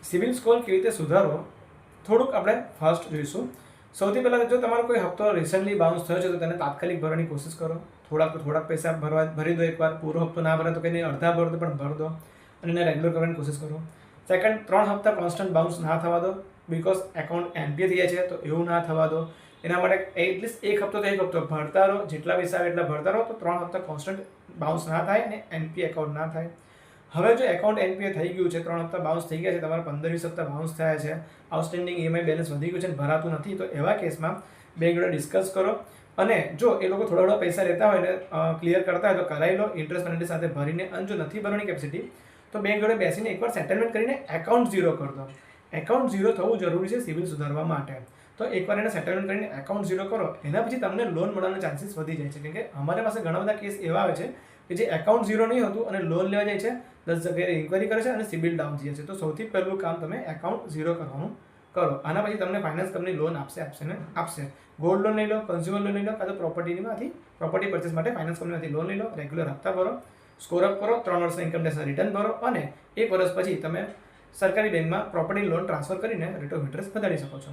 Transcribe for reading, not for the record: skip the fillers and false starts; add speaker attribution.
Speaker 1: Civil score કેવી રીતે સુધારવો થોડુંક આપણે ફાસ્ટ જોઈશું. સૌથી પહેલાં જો તમારો કોઈ હપ્તો રિસન્ટલી બાઉન્સ થયો છે તો તેને તાત્કાલિક ભરવાની કોશિશ કરો. થોડાક પૈસા ભરી દો એકવાર. પૂરો હપ્તો ના ભરે તો કંઈ નહીં, અડધા ભરો તો પણ ભર દો અને એને રેગ્યુલર કરવાની કોશિશ કરો. સેકન્ડ, 3 હપ્તા કોન્સ્ટન્ટ બાઉન્સ ના થવા દો, બિકોઝ એકાઉન્ટ એનપીએ થઈ જાય છે તો એવું ના થવા દો. એના માટે એટલીસ્ટ એક હપ્તો ભરતા રહો, જેટલા પૈસા આવે એટલા ભરતા રહો તો 3 હપ્તા કોન્સ્ટન્ટ બાઉન્સ ના થાય અને એનપીએ એકાઉન્ટ ના થાય. હવે જો એકાઉન્ટ એનપીએ થઈ ગયું છે, 3 હપ્તા બાઉન્સ થઈ ગયા છે, તમારા 15-20 હપ્તા બાઉન્સ થયા છે, આઉટસ્ટેન્ડિંગ ઈએમઆઈ બેલેન્સ વધી ગયું છે અને ભરાતું નથી, તો એવા કેસમાં બેંક જોડે ડિસ્કસ કરો અને જો એ લોકો થોડા પૈસા લેતા હોય ને ક્લિયર કરતા હોય તો કરાવી લો ઇન્ટરેસ્ટ પેનલ્ટી સાથે ભરીને. અને જો નથી ભરવાની કેપેસિટી તો બેંક જોડે બેસીને એકવાર સેટલમેન્ટ કરીને એકાઉન્ટ ઝીરો કરી દો. એકાઉન્ટ ઝીરો થવું જરૂરી છે સિવિલ સુધારવા માટે. તો એકવાર એને સેટલમેન્ટ કરીને એકાઉન્ટ ઝીરો કરો, એના પછી તમને લોન મળવાના ચાન્સીસ વધી જાય છે. કેમ કે અમારી પાસે ઘણા બધા કેસ એવા આવે છે કે જે એકાઉન્ટ ઝીરો નહીં હોતું અને લોન લેવા જાય છે, 10 જગ્યાએ ઇન્ક્વાયરી કરે છે અને સિબિલ ડાઉન થઈ જાય છે. તો સૌથી પહેલું કામ તમે એકાઉન્ટ ઝીરો કરવાનું કરો. આના પછી તમને ફાઇનાન્સ કંપની લોન આપશે. ગોલ્ડ લોન લઈ લો, કન્ઝ્યુમર લોન લઈ લો, કાં તો પ્રોપર્ટીમાંથી પ્રોપર્ટી પરચેસ માટે ફાઇનાન્સ કંપનીમાંથી લોન લઈ લો, રેગ્યુલર હપ્તા ભરો, સ્કોર અપ કરો, 3 વર્ષના ઇન્કમ ટેક્સના રિટર્ન ભરો અને 1 વર્ષ પછી તમે સરકારી બેંકમાં પ્રોપર્ટી લોન ટ્રાન્સફર કરીને રેટ ઓફ ઇન્ટરેસ્ટ વધારી શકો છો.